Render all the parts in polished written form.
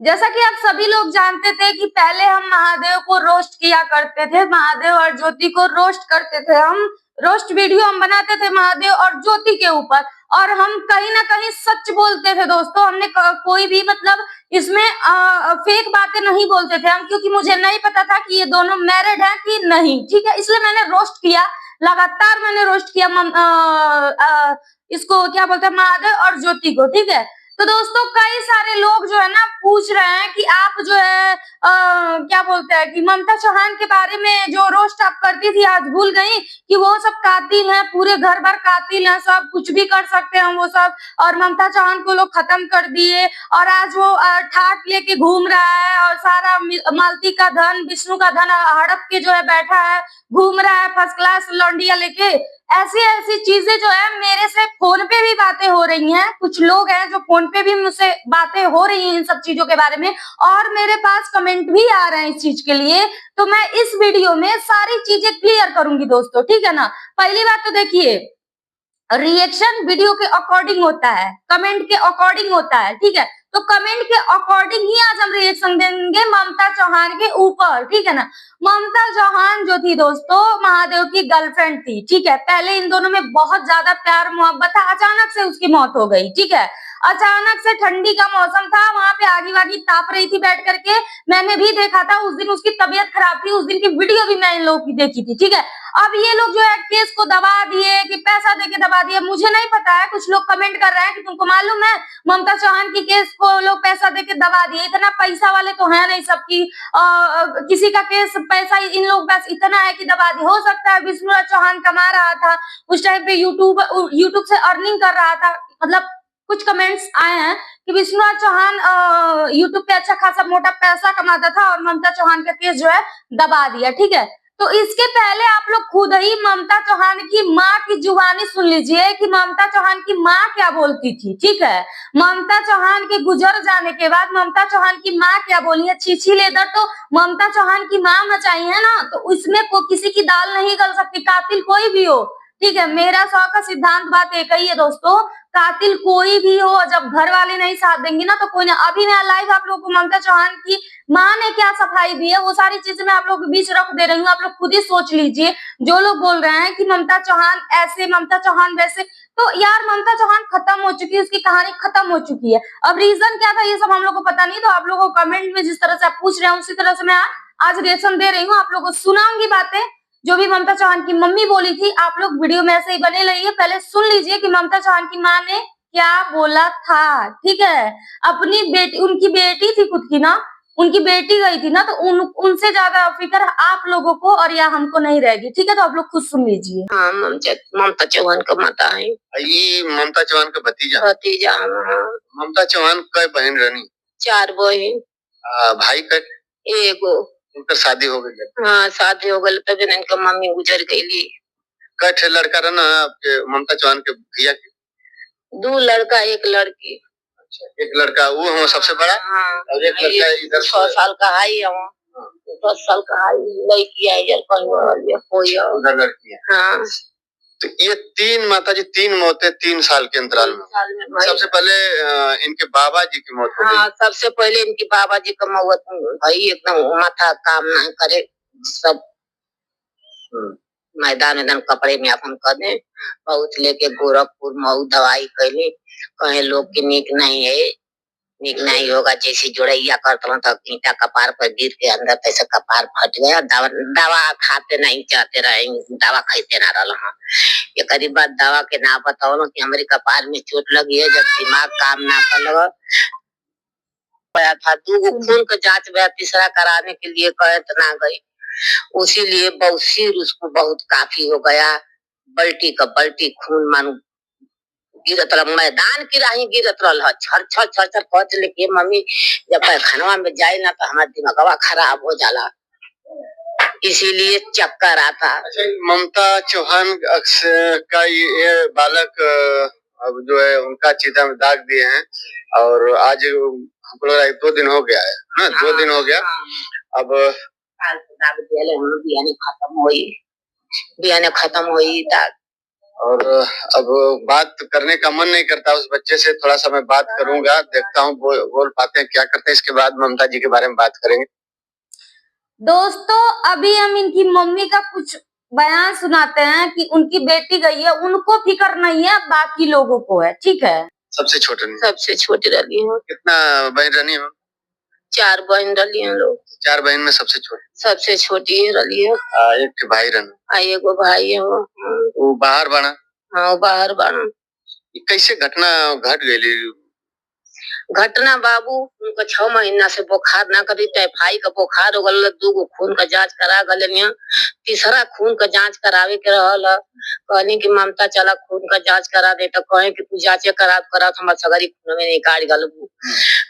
जैसा कि आप सभी लोग जानते थे कि पहले हम महादेव को रोस्ट किया करते थे, महादेव और ज्योति को रोस्ट करते थे हम। रोस्ट वीडियो हम बनाते थे महादेव और ज्योति के ऊपर, और हम कहीं ना कहीं सच बोलते थे दोस्तों। हमने कोई भी मतलब इसमें फेक बातें नहीं बोलते थे हम, क्योंकि मुझे नहीं पता था कि ये दोनों मैरिड है कि नहीं, ठीक है। इसलिए मैंने रोस्ट किया, लगातार मैंने रोस्ट किया इसको क्या बोलते हैं, महादेव और ज्योति को, ठीक है। तो दोस्तों कई सारे लोग जो है ना पूछ रहे हैं कि आप जो है क्या बोलते हैं कि ममता चौहान के बारे में जो रोस्ट आप करती थी आज भूल गई कि वो सब कातिल हैं, पूरे घर भर कातिल हैं, सब कुछ भी कर सकते हैं वो सब, और ममता चौहान को लोग खत्म कर दिए। और आज वो ठाट लेके घूम रहा है और सारा मालती का धन, विष्णु का धन हड़प के जो है बैठा है, घूम रहा है फर्स्ट क्लास लौंडिया लेके। ऐसी ऐसी चीजें जो है मेरे से फोन पे भी बातें हो रही हैं, कुछ लोग हैं जो फोन पे भी मुझसे बातें हो रही हैं इन सब चीजों के बारे में, और मेरे पास कमेंट भी आ रहे हैं इस चीज के लिए। तो मैं इस वीडियो में सारी चीजें क्लियर करूंगी दोस्तों, ठीक है ना। पहली बात तो देखिए, रिएक्शन वीडियो के अकॉर्डिंग होता है, कमेंट के अकॉर्डिंग होता है, ठीक है। तो कमेंट के अकॉर्डिंग ही आज हम रिएक्शन देंगे ममता चौहान के ऊपर, ठीक है ना। ममता चौहान जो थी दोस्तों महादेव की गर्लफ्रेंड थी, ठीक है। पहले इन दोनों में बहुत ज्यादा प्यार मोहब्बत था, अचानक से उसकी मौत हो गई, ठीक है। अचानक से ठंडी का मौसम था, वहां पे आगी वागी ताप रही थी बैठ करके, मैंने भी देखा था उस दिन, उसकी तबीयत खराब थी, उस दिन की वीडियो भी मैं इन लोगों की देखी थी, ठीक है। अब ये लोग जो है केस को दबा दिए कि पैसा देके दबा दिए, मुझे नहीं पता है। कुछ लोग कमेंट कर रहे हैं कि तुमको मालूम है ममता चौहान की केस को लोग पैसा देके दबा दिए। इतना पैसा वाले तो है नहीं सबकी, किसी का केस पैसा इन लोग बस इतना है कि दबा दिए। हो सकता है विष्णुराज चौहान कमा रहा था उस टाइम पे, यूट्यूब से अर्निंग कर रहा था, मतलब कुछ कमेंट्स आए हैं कि विष्णुराज चौहान यूट्यूब पे अच्छा खासा मोटा पैसा कमाता था और ममता चौहान का केस जो है दबा दिया, ठीक है। तो इसके पहले आप लोग खुद ही ममता चौहान की माँ की जुबानी सुन लीजिए कि ममता चौहान की माँ क्या बोलती थी, ठीक है। ममता चौहान के गुजर जाने के बाद ममता चौहान की माँ क्या बोली है, छीछी लेदर तो ममता चौहान की माँ मचाई है ना, तो उसमें किसी की दाल नहीं गल सकती, कातिल कोई भी हो, ठीक है। मेरा 100 का सिद्धांत बात एक ही है दोस्तों, कातिल कोई भी हो, जब घर वाले नहीं साथ देंगे ना तो कोई ना। अभी मैं लाइव आप लोगों को ममता चौहान की माँ ने क्या सफाई दी है वो सारी चीजें मैं आप लोग के बीच रख दे रही हूँ, आप लोग खुद ही सोच लीजिए। जो लोग बोल रहे हैं कि ममता चौहान ऐसे, ममता चौहान वैसे, तो यार ममता चौहान खत्म हो चुकी है, उसकी कहानी खत्म हो चुकी है। अब रीजन क्या था ये सब हम लोग को पता नहीं, तो आप लोगों को कमेंट में जिस तरह से आप पूछ रहे हैं उसी तरह से मैं आज रिएक्शन दे रही हूँ, आप लोगों को सुनाऊंगी बातें जो भी ममता चौहान की मम्मी बोली थी। आप लोग वीडियो में ऐसे ही बने रहिए, पहले सुन लीजिए कि ममता चौहान की माँ ने क्या बोला था, ठीक है। अपनी बेटी, उनकी बेटी थी खुद की ना, उनकी बेटी गई थी ना, तो उनसे ज्यादा फिक्र आप लोगों को और या हमको नहीं रहेगी, ठीक है। तो आप लोग खुद सुन लीजिए। हाँ, ममता चौहान का माता है, ये ममता चौहान का भतीजा। भतीजा। हाँ। ममता चौहान का बहन रानी 4 बहन। भाई का एगो। उनका शादी हो गई। हाँ शादी हो गई, तभी इनका मम्मी गुजर गई। कई लड़का रहा ना आपके ममता चौहान के भैया के? 2 लड़का 1 लड़की। अच्छा, एक लड़का वो हम सबसे बड़ा। हाँ, और एक लड़का इधर 6 साल का है, 10 साल का है, लड़की है इधर कोई उधर लड़की है। हाँ। तो ये 3 माताजी 3 मौतें 3 साल के अंतराल में। सबसे पहले इनके बाबा जी की मौत हो गई। हाँ, सबसे पहले इनकी बाबा जी का मौत भाई, एकदम माथा काम ना करे, सब मैदान मैदान कपड़े में अपन कर दे, बहुत लेके गोरखपुर मऊ दवाई कैली, कहे लोग की नीक नहीं है, नीक नहीं होगा, जैसे जोड़ैया करता था ईटा कपार पर गिर के अंदर तैसे कपार फट गया। दवा खाते नहीं चाहते रहे, दवा खाते ना रहा। ये करीब बात दवा के ना बताओ ना कि हमारे कपार में चोट लगी है, जब दिमाग काम ना कर लगा था। 2 खून का जांच गया, तीसरा कराने के लिए कहे तो ना गई, उसी लिए बौसीर उसको बहुत काफी हो गया, बल्टी का बल्टी खून मानू गिरत रहा, मैदान की राही गिरत रहा, छर छर छर छर कहते, लेकिन मम्मी जब पैखानवा में जाए ना तो हमारा दिमागवा खराब हो जाला, इसीलिए चक्कर आता। ममता चौहान का ये बालक अब जो है उनका चिता में दाग दिए हैं, और आज हमको लग रहा है 2 दिन हो गया है ना, 2 दिन हो गया। अब दाग दिया खत्म हुई, बियाने खत्म हुई दाग, और अब बात करने का मन नहीं करता उस बच्चे से। थोड़ा सा मैं बात करूंगा, देखता हूँ बोल पाते हैं क्या करते हैं। इसके बाद ममता जी के बारे में बात करेंगे। दोस्तों अभी हम इनकी मम्मी का कुछ बयान सुनाते हैं कि उनकी बेटी गई है, उनको फिक्र नहीं है, बाकी लोगों को है। ठीक है। सबसे छोटे नहीं? सबसे छोटी रही हूँ। कितना बहन रही है? 4 बहन रही हैं लोग। 4 बहन में सबसे छोटी? सबसे छोटी रही है। एक भाई रहना? एगो भाई है वो बाहर बना? हाँ वो बाहर बना। कैसे घटना घट गई? घटना बाबू उनका 6 महीना से बुखार ना करी, टाइफाइड का बुखार हो गल, 2 खून का जांच करा गले, तीसरा खून का जांच करावे के रहल। कहनी कि ममता चला खून का जांच करा दे, तो कहे कि तू जांचे करा हमारे सगरी खून में निकाल गल।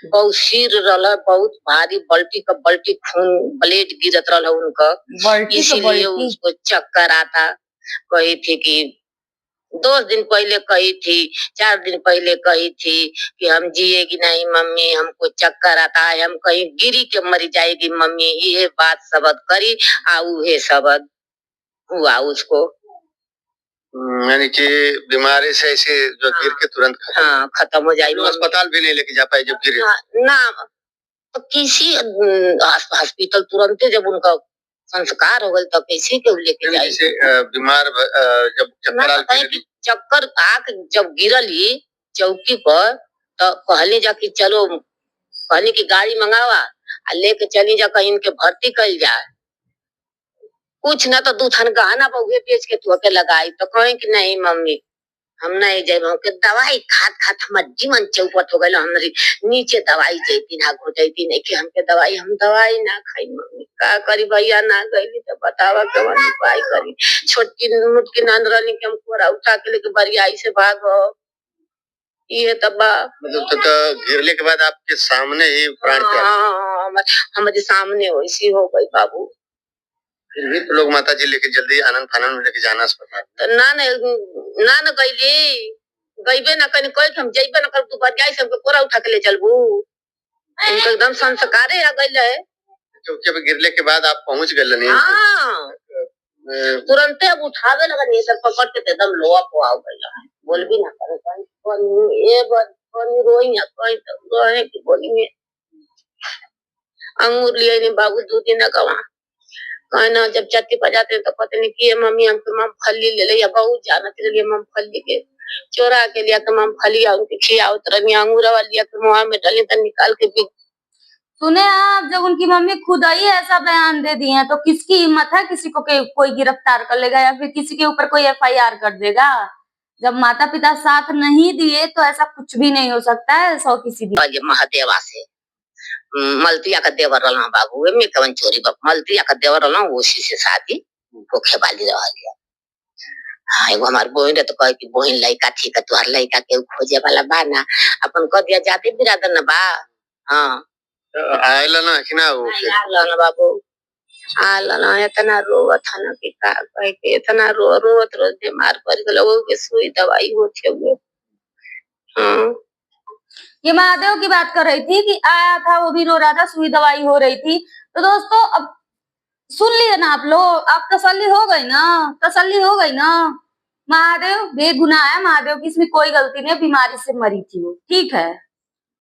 बहुत सिर रहल, बहुत भारी, बल्टी का बल्टी खून ब्लेड गिरत रहल उनका, इसीलिए उसको चक्कर आता। कही थी कि 2 दिन पहले कही थी, 4 दिन पहले कही थी कि हम जिएगी नहीं मम्मी, हमको चक्कर आता है, हम कहीं गिरी के मरी जाएगी मम्मी। ये बात शब्द करी उहे शब्द हुआ उसको। यानी कि बीमारी से ऐसे जो गिर के तुरंत खत्म हो जाएगी। अस्पताल भी नहीं लेके जा पाए जब गिरे? ना तो किसी हॉस्पिटल तुरंत जब उनका संस्कार हो गए तो कैसे क्यों लेके जाए? बीमार जब चक्कर आके जब गिरली चौकी पर तो कहली जा कि चलो, कहली कि गाड़ी मंगावा लेके चली जा, कहीं इनके भर्ती कल जाए। कुछ ना तो 2 थान गहना बहुए बेच के तू के लगाई, तो कहे कि नहीं मम्मी हम नहीं जाए। के दवाई खात खात हमार जीवन चौपट हो गए, हमारी नीचे दवाई जैती ना घो जैती नहीं कि हमके दवाई, हम दवाई ना खाई मम्मी। का करी भैया ना गई तो बतावा कवन उपाय करी। छोटकी मुटकी नंद रही के हम कोरा उठा के लेके बरियाई से भागो। ये तबा मतलब तो गिरने के बाद आपके सामने ही प्राण त्याग? हमारे सामने वैसी हो गई बाबू। फिर भी तो लोग माता जी लेके जल्दी आनंद फानंद में लेके जाना अस्पताल। ना गईली गईबे ना कहीं कोई हम जइबे ना कर, तू बजाई सबके कोरा उठा के ले चलबू। इनको एकदम संस्कारे आ गइल है। क्योंकि अब गिरने के बाद आप पहुंच गए नहीं? हाँ तुरंत अब उठावे लगा, ये सब पकड़ के एकदम लोहा को आओ गइल है। बोल भी ना करे कहीं ये बात कहीं रोई ना कहीं तो रोए की बोली में अंगूर लिए नहीं बाबू 2 दिन गवा। कहना जब चट्टी पर जाते तो कहते नहीं कि मम्मी हमको मूंगफली ले ले, या बहुत जाना के लिए मूंगफली के चोरा के लिया के मूंगफली उनके खियाओ तरनी अंगूर वाली लिया के मुंह में डाली तो निकाल के भी। सुने आप, जब उनकी मम्मी खुद ही ऐसा बयान दे दी है तो किसकी हिम्मत है किसी को कोई गिरफ्तार कर लेगा या फिर किसी के ऊपर कोई एफआईआर कर देगा? जब माता पिता साथ नहीं दिए तो ऐसा कुछ भी नहीं हो सकता है। 100 किसी भी महादेवा से मलतिया का देवर रहना बाबू में कवन चोरी मलतिया का देवर रहना उसी से शादी भूखे वाली रह गया। हाँ एगो हमार बहन तो कहे कि बहन लड़का ठीक है, तुहार लड़का के खोजे वाला बा ना, अपन कह दिया जाति बिरादर ना बा। हाँ आयला ना कि ना वो आयला ना बाबू, आयला ना इतना रोवत था ना कि का कहे के इतना रोवत रोज बीमार पड़ गए वो के सुई दवाई होते हुए। हाँ ये महादेव की बात कर रही थी कि आया था वो भी रो रहा था, सुई दवाई हो रही थी। तो दोस्तों अब सुन लिए ना आप लोग, आप तसल्ली हो गई ना, तसल्ली हो गई ना। महादेव बेगुनाह है, महादेव की इसमें कोई गलती नहीं, बीमारी से मरी थी वो। ठीक है।